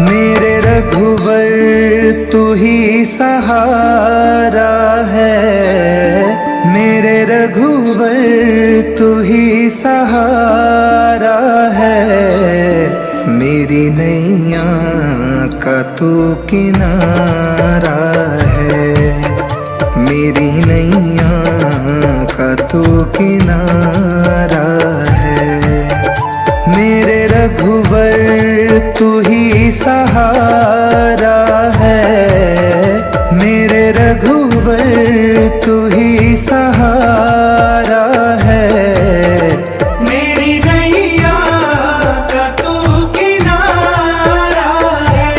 मेरे रघुवर तू ही सहारा है, मेरे रघुवर तू ही सहारा है। मेरी नैया का तू किनारा है, मेरी नैया का तू किनारा है। मेरे रघुवर तू ही सहारा है, मेरे रघुवर तू ही सहारा है। मेरी नैया का तू किनारा है।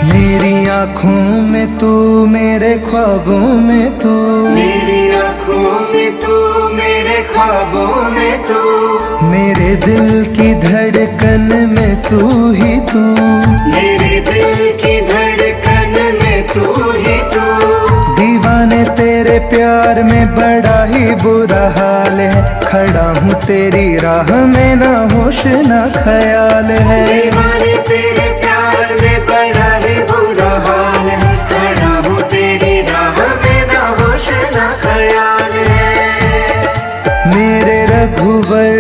मेरी आँखों में तू, मेरे ख्वाबों में तू, मेरी आँखों में तू, मेरे ख्वाबों में तू, मेरे दिल की धड़कन में तू ही तू, मेरे दिल की धड़कन में तू ही तू। दीवाने तेरे प्यार में बड़ा ही बुरा हाल है, खड़ा हूँ तेरी राह में ना होश ना ख्याल है। दीवाने तेरे प्यार में बड़ा ही बुरा हाल है, खड़ा हूँ तेरी राह में ना होश ना ख्याल है। मेरे रघुवर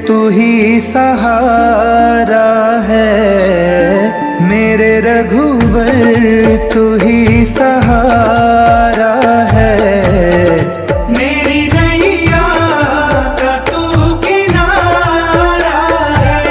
तू ही सहारा है, मेरे रघुवर तू ही सहारा है। मेरी नैया का तू किनारा है।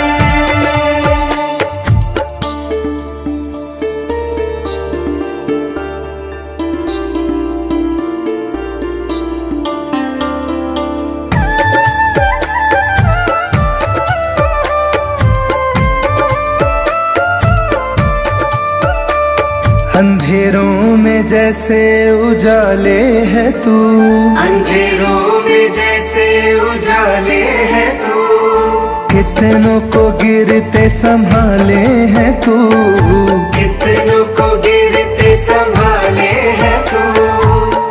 अंधेरों में जैसे उजाले है तू, अंधेरों में जैसे उजाले है तू, कितनों को गिरते संभाले है तू, कितनों को गिरते संभाले है तू।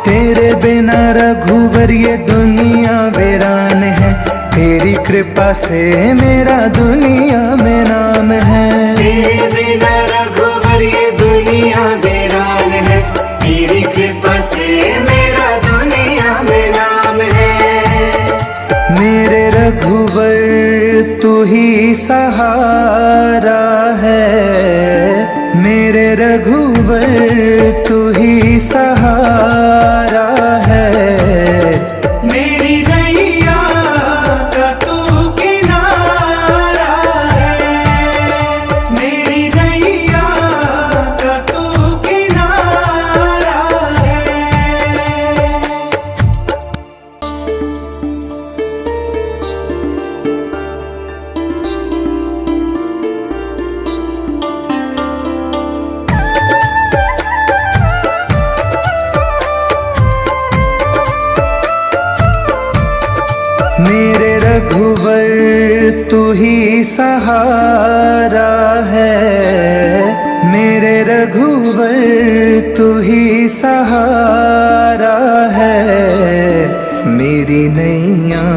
तेरे बिना रघुवर ये दुनिया वीरान है, तेरी कृपा से मेरा दुनिया में नाम है। तेरे बिना रघुवर ये दुनिया वीरान है, तेरी कृपा से मेरा दुनिया में नाम है। मेरे रघुवर तू ही सहारा है, मेरे रघुवर तू ही सहारा है। मेरी नैया का तू किनारा है, मेरी नैया का तू किनारा है। मेरे रघुवर तू ही सहारा है, मेरे रघुवर तू ही सहारा है। मेरी नैया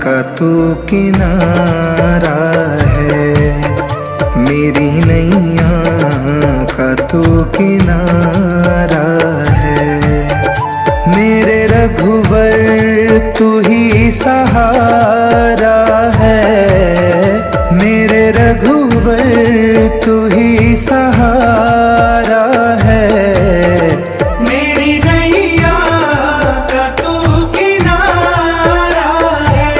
का तू किनारा है, मेरी नैया का तू किनारा है। मेरे रघुवर तू ही सहारा है, मेरे रघुवर तू ही सहारा है। मेरी नैया का तू किनारा है।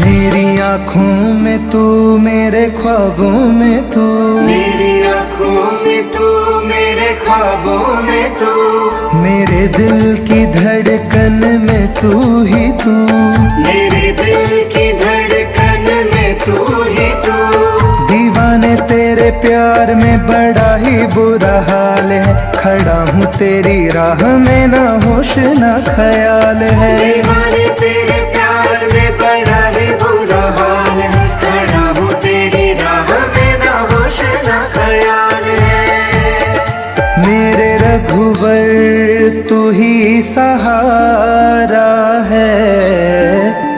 मेरी आँखों में तू, मेरे ख्वाबों में तू, मेरी आँखों में तू, मेरे ख्वाबों में तू, मेरे दिल की धड़कन में तू ही तू, मेरे दिल की धड़कन में तू ही तू। दीवाने तेरे प्यार में बड़ा ही बुरा हाल है, खड़ा हूँ तेरी राह में ना होश ना ख्याल है। दीवाने तेरे प्यार में बड़ा ही बुरा हाल है, खड़ा हूँ तेरी राह में ना होश ना ख्याल है। मेरे रघुवर तू ही सहारा है,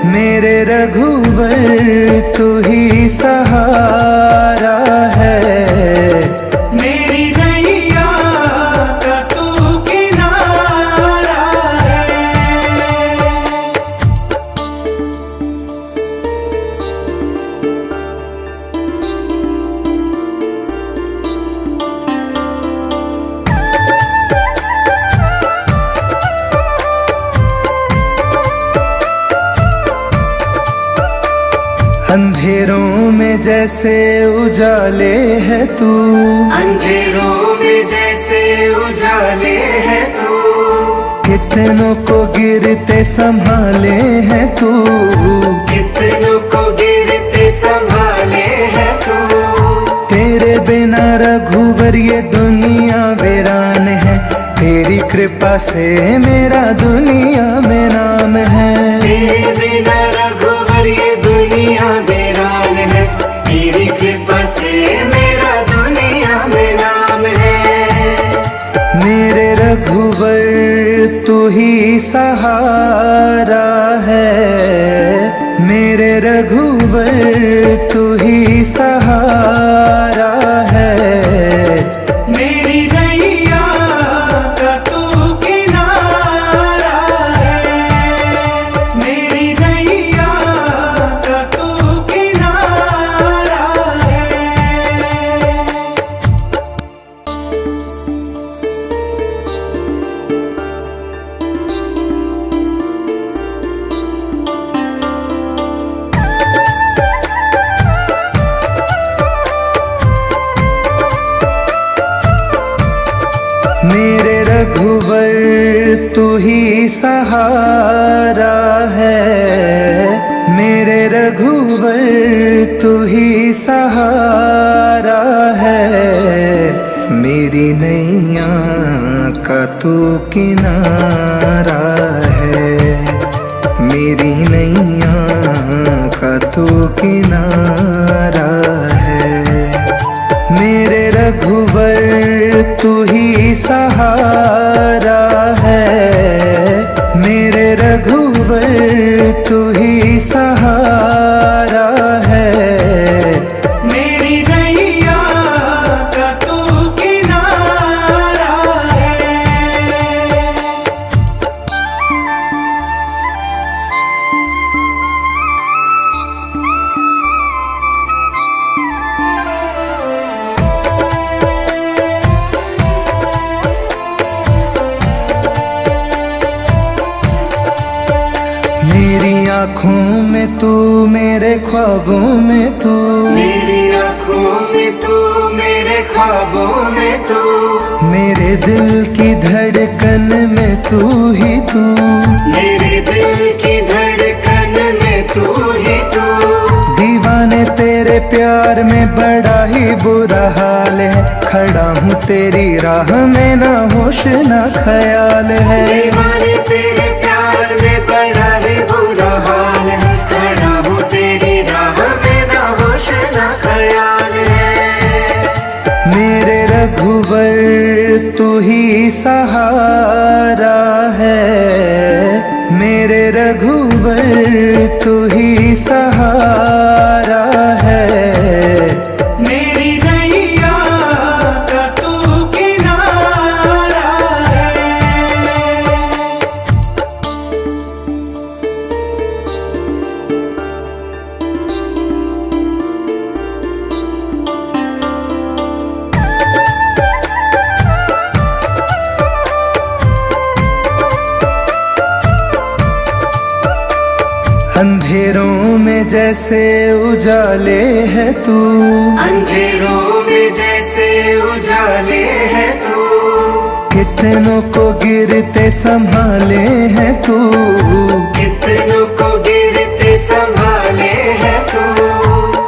मेरे रघुवर तू ही सहारा है। मेरी नैया का तू किनारा है। अंधेरों में जैसे उजाले है तू, अंधेरों में जैसे उजाले है तू। कितनों को गिरते संभाले है तू, कितनों को गिरते संभाले है तू। तेरे बिना रघुवर ये दुनिया वीरान है, तेरी कृपा से मेरा दुनिया में नाम है। तेरे बिना रघुवर ये दुनिया वीरान है, तेरी कृपा से मेरा दुनिया में नाम है। मेरे रघुवर तू ही सहारा है, मेरे रघुवर तू ही सहारा है। मेरी नैया का तू किनारा है। मेरी नैया का तू किनारा है। मेरे रघुवर तू ही सहारा है, मेरे रघुवर तू ही सहारा है। मेरी नैया का तू किनारा है, मेरी नैया का तू किनारा है। मेरे रघुवर तू ही सहारा है, मेरे रघुवर तू ही सहारा है। मेरी नैया का तू किनारा है। मेरी आँखों में तू, मेरे ख्वाबों में तू, मेरी आँखों में तू, मेरे ख्वाबों में तू। मेरे दिल की धड़कन में तू ही तू, मेरे दिल की धड़कन में तू ही तू। दीवाने तेरे प्यार में बड़ा ही बुरा हाल है, खड़ा हूँ तेरी राह में ना होश ना ख्याल है। दीवाने तेरे प्यार में बड़ा ही बुरा हाल है, खड़ा हूँ तेरी राह में ना होश ना ख्याल है। मेरे रघुवर तू ही सहारा है, मेरे रघुवर तू ही सहारा है। मेरी नैया का तू किनारा है। अंधेरों में जैसे उजाले है तू, अंधेरों में जैसे उजाले है तू। कितनों को गिरते संभाले है तू, कितनों को गिरते संभाले है तू।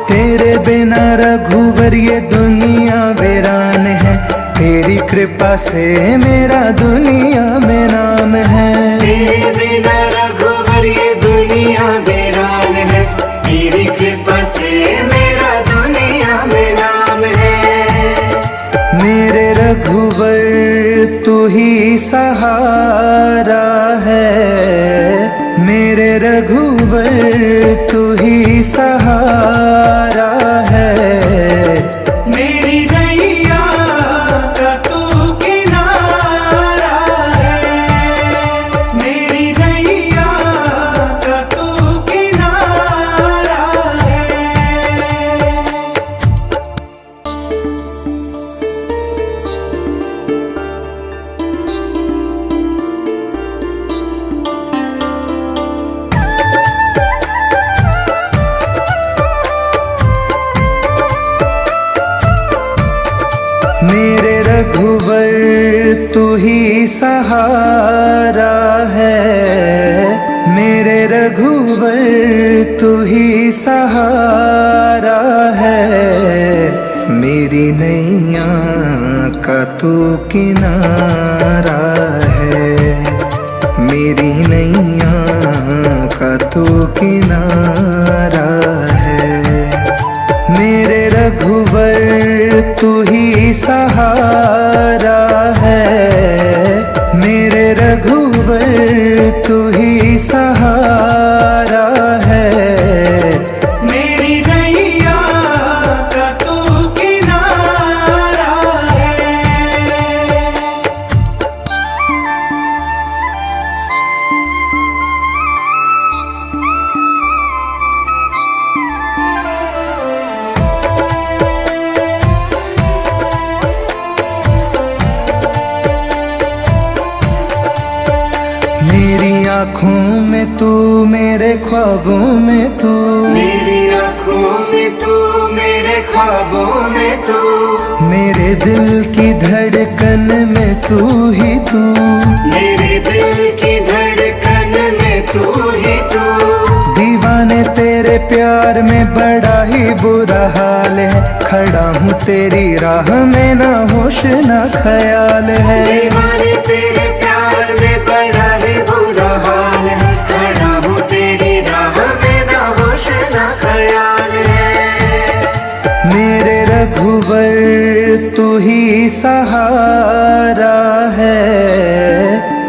तेरे बिना रघुवर ये दुनिया वीरान है, तेरी कृपा से मेरा दुनिया में नाम है। तेरे बिना रघुवर ये दुनिया वीरान है, तेरी कृपा से मेरा दुनिया में नाम है। मेरे रघुवर तू ही सहारा है, मेरे रघुवर तू ही सहारा है। मेरी नैया का तू किनारा है, मेरी नैया का तू किनारा है। मेरे रघुवर तू ही सहारा है, मेरे रघुवर तू ही सहारा है। मेरी नैया का तू किनारा है, मेरी नैया का तू किनारा है। मेरे रघुवर तू ही सहारा है, मेरे रघुवर तू ही सहारा है। मेरी नैया का तू किनारा है। मेरी आँखों में तू, मेरे ख्वाबों में तू, मेरी आँखों में तू, मेरे ख्वाबों में तू, मेरे दिल की धड़कन में तू ही तू, मेरे दिल की धड़कन में तू ही तू। दीवाने तेरे प्यार में बड़ा ही बुरा हाल है, खड़ा हूँ तेरी राह में ना होश ना ख्याल है। दीवाने तेरे प्यार में बड़ा ही बुरा हाल है, खड़ा हूँ तेरी राह में ना होश ना ख्याल है। मेरे रघुवर तू ही सहारा है,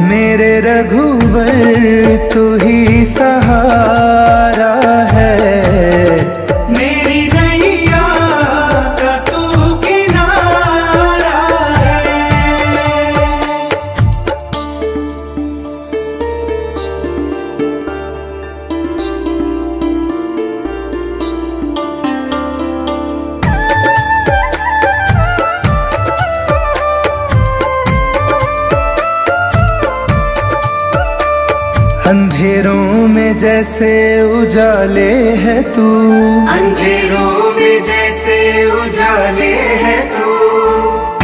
मेरे रघुवर तू ही सहारा है। मेरी नैया का तू किनारा है। अंधेरों में जैसे उजाले है तू, अंधेरों में जैसे उजाले है तू,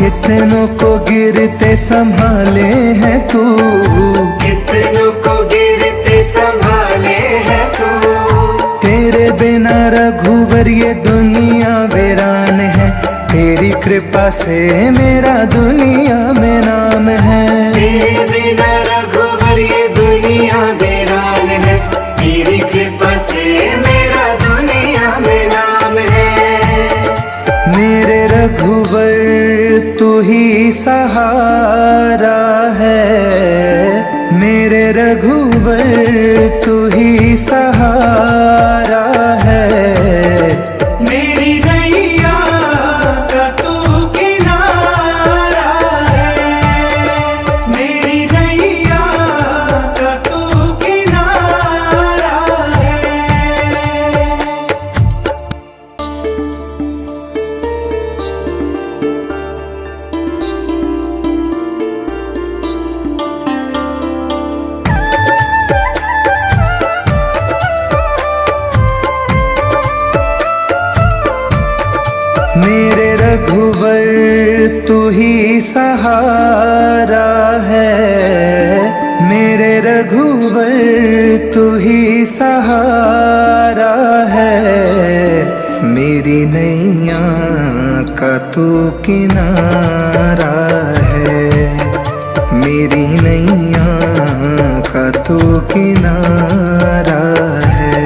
कितनों को गिरते संभाले है तू, कितनों को गिरते संभाले है तू। तेरे बिना रघुवर ये दुनिया वीरान है, तेरी कृपा से मेरा दुनिया में नाम है। तेरे बिना रघुवर ये दुनिया वीरान है, तेरी कृपा से मेरा दुनिया में नाम है। मेरे रघुवर तू ही सहारा है, मेरे रघुवर तू ही सहारा है। मेरी नैया का तू किनारा है, मेरी नैया का तू किनारा है। मेरे रघुवर तू ही सहारा रघुवर तू ही सहारा है, मेरी नैया का तू किनारा है, मेरी नैया का तू किनारा है।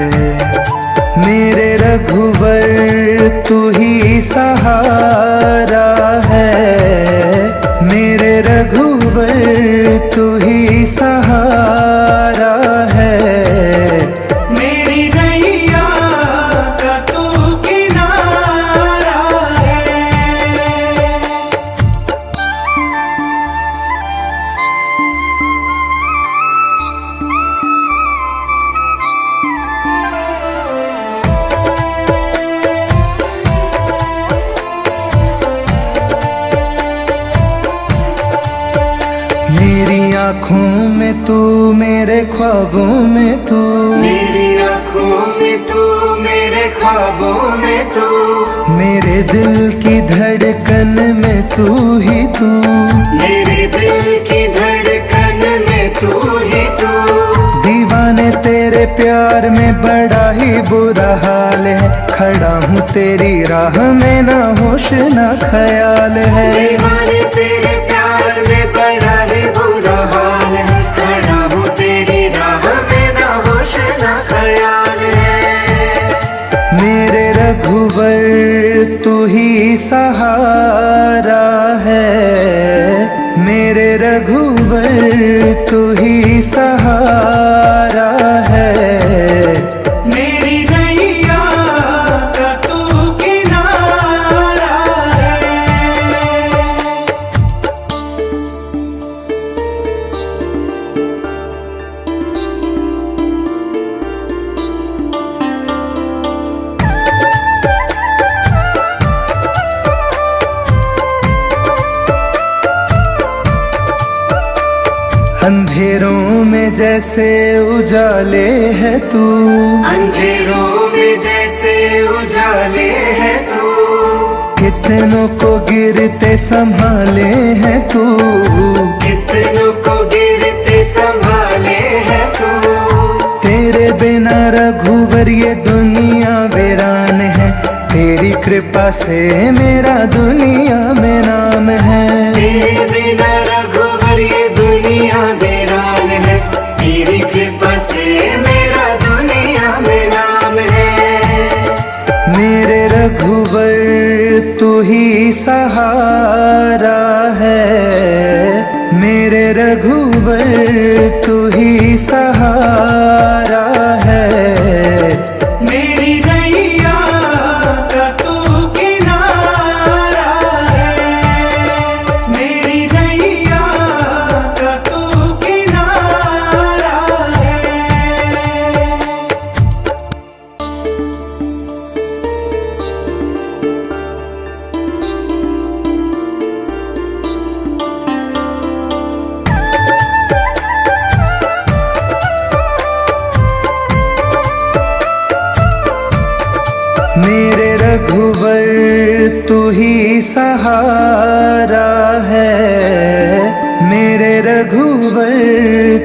मेरे रघुवर तू ही सहारा है, मेरे रघुवर तू ही सहारा है, मेरी नैया का तू किनारा है। मेरी आँखों में तू, मेरे ख्वाबों में तू, मेरी आँखों में तू, मेरे ख्वाबों में तू, मेरे दिल की धड़कन में तू ही तू, मेरे दिल की धड़कन में तू ही तू। दीवाने तेरे प्यार में बड़ा ही बुरा हाल है, खड़ा हूँ तेरी राह में ना होश ना ख्याल है। दीवाने तेरे प्यार में बड़ा ही बुरा हाल है, खड़ा हूँ तेरी राह में ना होश ना ख्याल है। मेरे रघुवर तू ही सहारा है, मेरे रघुवर तू ही सहारा है, मेरी नैया का तू किनारा है। अंधेरों में जैसे उजाले है तू, अंधेरों में जैसे उजाले है तू, कितनों को गिरते संभाले है तू, कितनों को गिरते संभाले है तू। तेरे बिना रघुवर ये दुनिया वीरान है, तेरी कृपा से मेरा दुनिया में नाम है। तेरे बिना रघुवर ये दुनिया वीरान है, तेरी कृपा से मेरा दुनिया में नाम है। मेरे रघुवर तू ही सहारा है, मेरे रघुवर तू ही सहारा है, मेरी नैया का तू किनारा है, मेरी नैया का तू किनारा है। मेरे रघुवर तू ही सहारा है, मेरे रघुवर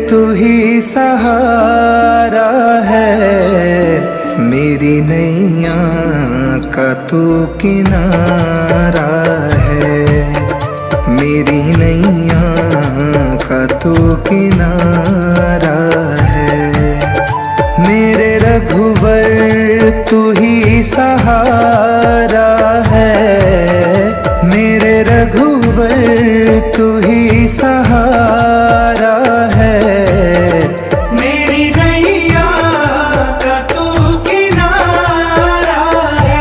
तू ही सहारा है, मेरी नैया का तू किनारा है, मेरी नैया का तू किनारा है। मेरे रघुवर तू ही सहारा है, मेरे रघुवर तू ही सहारा है, मेरी नैया का तू किनारा है।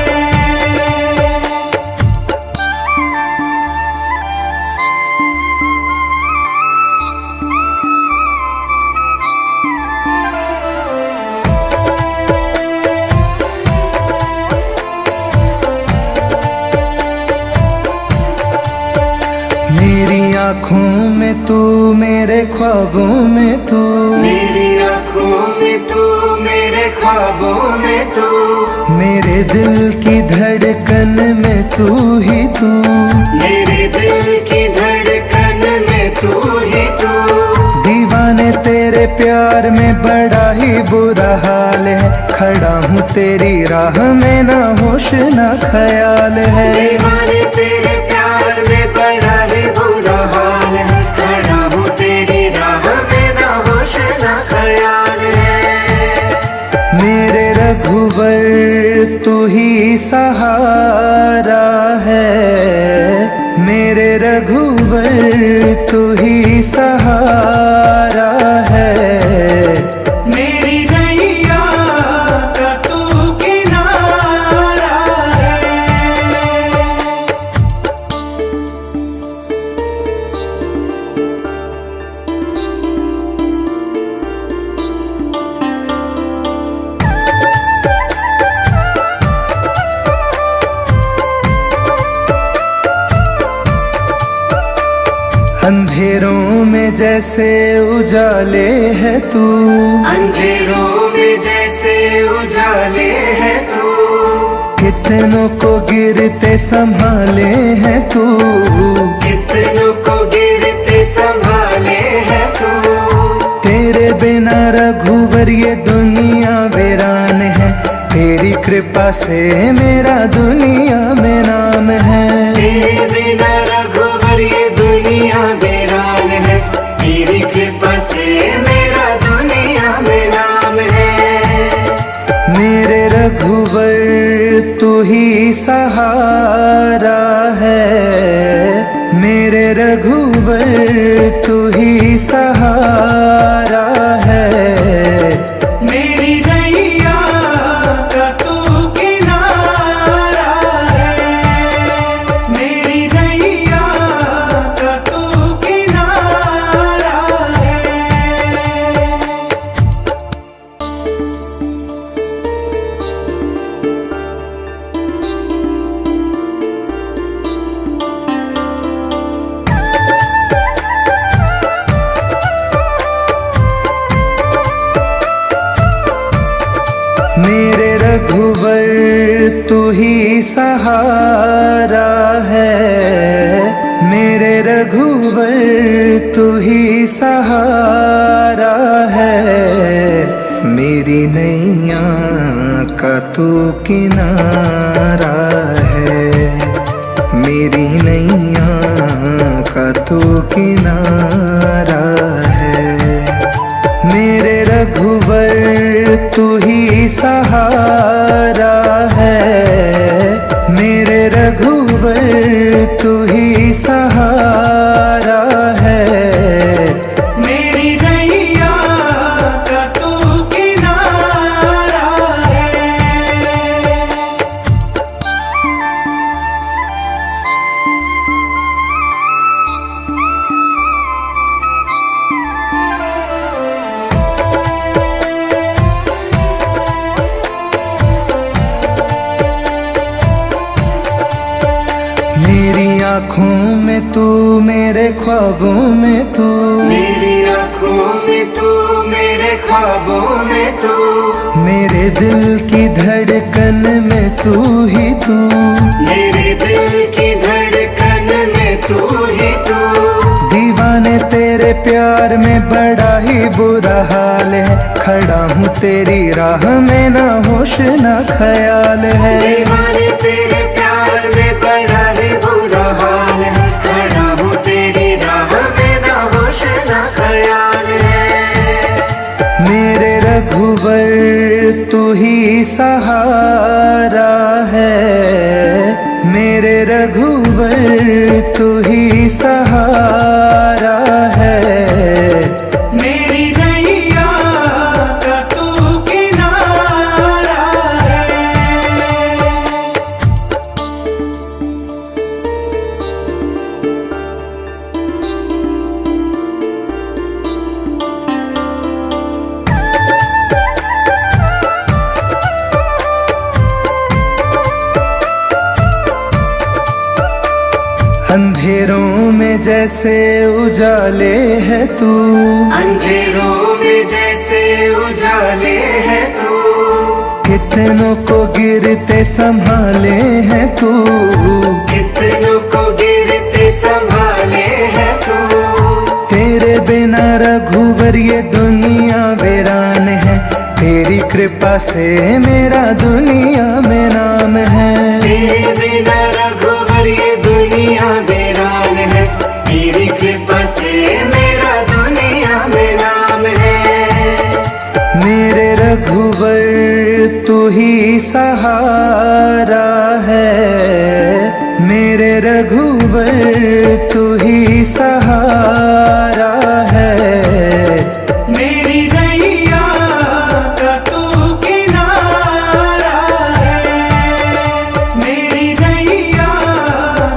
मेरी आँखों में तू, मेरे ख्वाबों में तू, मेरी आँखों में तू, मेरे ख्वाबों में तू, मेरे दिल की धड़कन में तू ही तू, मेरे दिल की धड़कन में तू ही तू। दीवाने तेरे तेरे प्यार में बड़ा ही बुरा हाल है, खड़ा हूँ तेरी राह में ना होश ना ख्याल है। दीवाने तेरे प्यार में बड़ा ही बुरा हाल है, खड़ा हूँ तेरी राह में ना होश ना ख्याल है। मेरे रघुवर तू ही सहारा है, मेरे रघुवर तू ही सहारा है। मेरी नैया का तू किनारा है। अंधेरों में जैसे उजाले है तू, अंधेरों में जैसे उजाले है तू, कितनों को गिरते संभाले है तू, कितनों को गिरते संभाले है तू। तेरे बिना रघुवर ये दुनिया वीरान है, तेरी कृपा से मेरा दुनिया में नाम है। तेरे बिना रघुवर ये दुनिया वीरान है, तेरी कृपा से मेरा दुनिया में नाम है। मेरे रघुवर तू ही सहारा है, मेरे रघुवर तू ही सहारा है। मेरी नैया का तू किनारा है, मेरी नैया का तू किनारा है। मेरे रघुवर तू ही सहारा है, मेरे रघुवर तू ही सहारा है। मेरी नैया का तू किनारा है, मेरी नैया का तू किनारा है। मेरे रघुवर तू ही सहारा है, मेरे रघुवर तू ही सहारा है। मेरी नैया का तू किनारा है। मेरी आँखों में तू, मेरे ख्वाबों में तू, मेरी आँखों में तू, मेरे ख्वाबों में तू, मेरे दिल की धड़कन में तू ही तू, मेरे दिल की धड़कन में तू ही तू। दीवाने तेरे प्यार में बड़ा ही बुरा हाल है, खड़ा हूँ तेरी राह में ना होश ना ख्याल है। दीवाने तेरे प्यार में बड़ा ही बुरा हाल है, खड़ा हूँ तेरी राह में ना होश ना ख्याल है। मेरे रघुवर तू ही सहारा है, मेरे रघुवर तू ही सहारा है। मेरी नैया का तू किनारा है। अंधेरों में जैसे उजाले है तू, अंधेरों में जैसे उजाले है तू, कितनों को गिरते संभाले है तू, कितनों को गिरते संभाले है तू। तेरे बिना रघुवर ये दुनिया दुनिया वीरान है, तेरी कृपा से मेरा दुनिया में नाम है। तेरे बिना रघुवर ये दुनिया वीरान है, तेरी कृपा से मेरा दुनिया में नाम है। मेरे रघुवर तू ही सहारा है, मेरे रघुवर तू ही सहारा है। मेरी नैया का तू किनारा है, मेरी नैया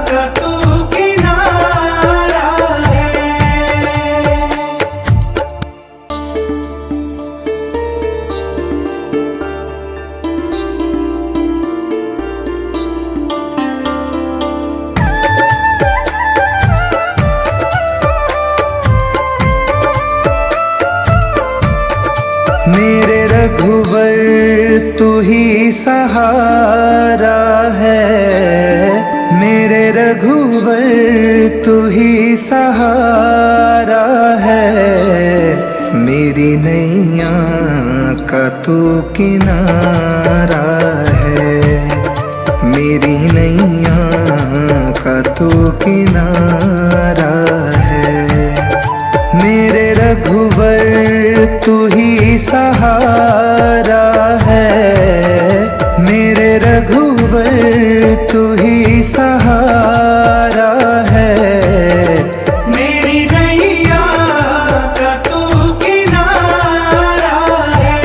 का तू किनारा है। मेरे रघुवर तू ही सहारा है, मेरे रघुवर तू ही सहारा है। मेरी नैया का तू किनारा है, मेरी नैया का तू किनारा है। मेरे रघुवर तू ही सहारा है, मेरे रघुवर तू ही सहारा है। मेरी नैया का तू किनारा है।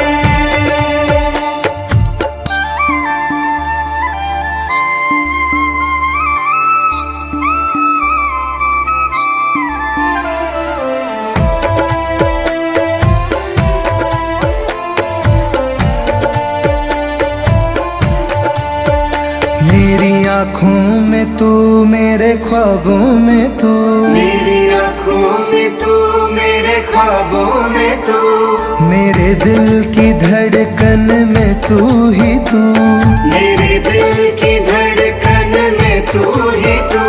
मेरी आँखों में तू, मेरे ख्वाबों में तू, मेरी आँखों में तू, मेरे ख्वाबों में तू, मेरे दिल की धड़कन में तू ही तू। मेरे दिल की धड़कन में तू ही तू।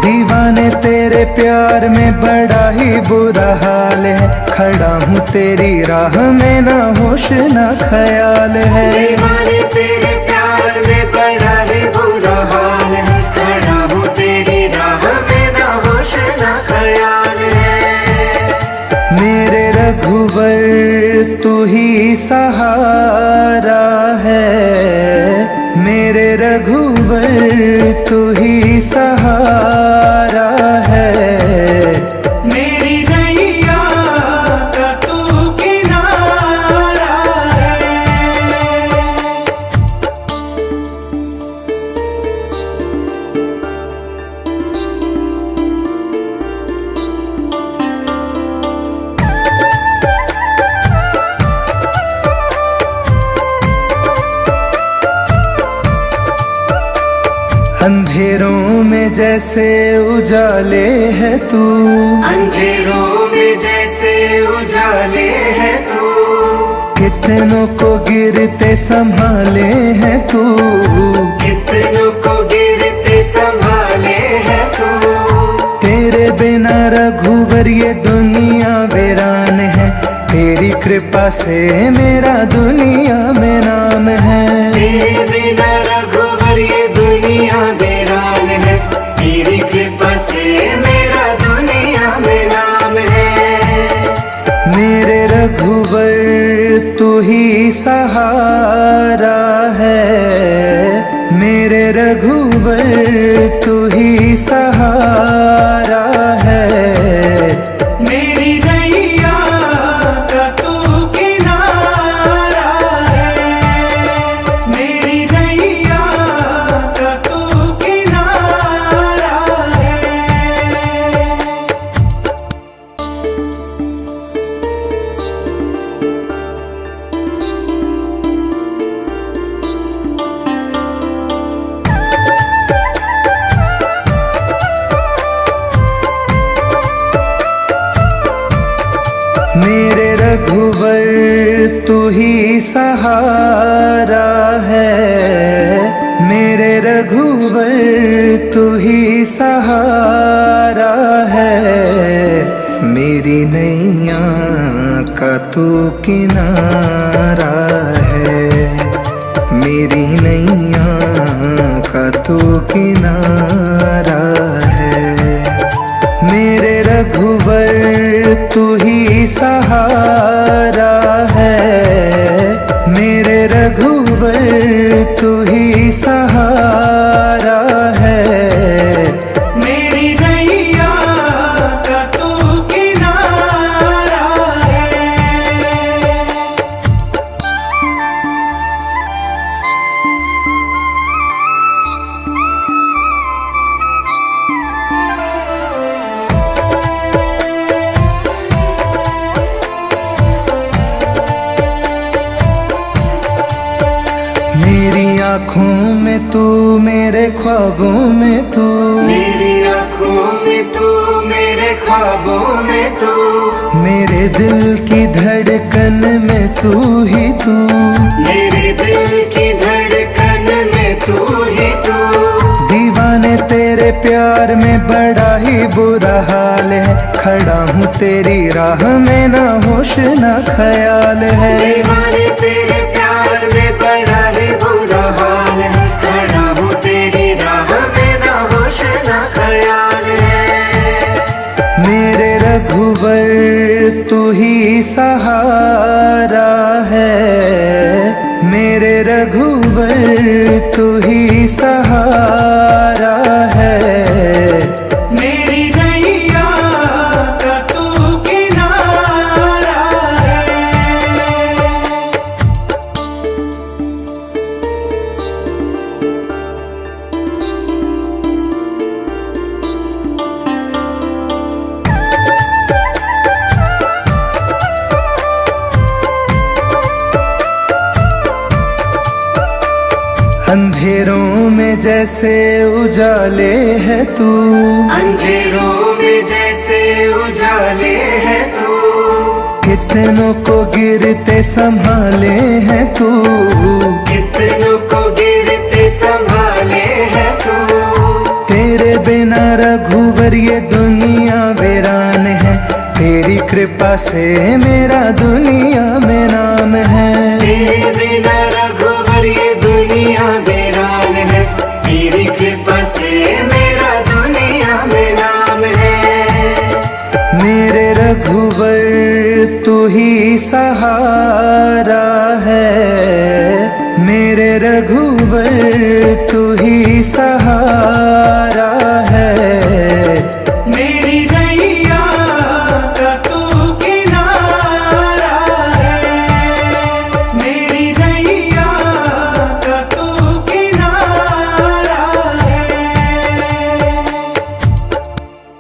दीवाने तेरे प्यार में बड़ा ही बुरा हाल है, खड़ा हूँ तेरी राह में ना होश ना ख्याल है। दीवाने तेरे प्यार में बड़ा ही बुरा हाल है, खड़ा हूँ तेरी राह में ना होश ना ख्याल है। मेरे रघुवर तू ही सहारा है, मेरे रघुवर तू ही सहारा है। मेरी नैया का तू किनारा है। अंधेरों में जैसे उजाले है तू, अंधेरों में जैसे उजाले है तू, कितनों को गिरते संभाले है तू। कितनों को गिरते संभाले है तू। तेरे बिना रघुवर ये दुनिया वीरान है, तेरी कृपा से मेरा दुनिया में नाम है। तेरे बिना रघुवर ये दुनिया वीरान है, तेरी कृपा से मेरा दुनिया में नाम है। मेरे रघुवर तू ही सहारा है, मेरे रघुवर तू ही सहारा है। मेरी नैया का तू किनारा है, मेरी नैया का तू किनारा है। मेरे रघुवर तू ही सहारा है, मेरे रघुवर तू ही सहारा है। मेरी नैया का तू किनारा है, मेरी नैया का तू किनारा है। मेरे रघुवर तू ही सहारा है, मेरे रघुवर तू ही सहारा है। मेरी नैया का तू किनारा है। मेरी आँखों में तू, मेरे ख्वाबों में तू, मेरी आँखों में तू, मेरे ख्वाबों में तू, मेरे दिल की धड़कन में तू ही तू, मेरे दिल की धड़कन में तू ही तू। दीवाने तेरे प्यार में बड़ा ही बुरा हाल है, खड़ा हूँ तेरी राह में ना होश ना ख्याल है। दीवाने तेरे प्यार में बड़ा ही बुरा हाल है, खड़ा हूँ तेरी राह में ना होश ना ख्याल है। मेरे रघुवर तू ही सहारा है, मेरे रघुवर तू ही सहारा है। मेरी नैया का तू किनारा है। अंधेरों में जैसे उजाले है तू, अंधेरों में जैसे उजाले है तू, कितनों को गिरते संभाले है तू, कितनों को गिरते संभाले है तू। तेरे बिना रघुवर ये दुनिया वीरान है, तेरी कृपा से मेरा दुनिया में नाम है। तेरे बिना रघुवर ये दुनिया वीरान है, तेरी कृपा से मेरा दुनिया में नाम है। मेरे रघुवर तू ही सहारा है, मेरे रघुवर तू ही सहारा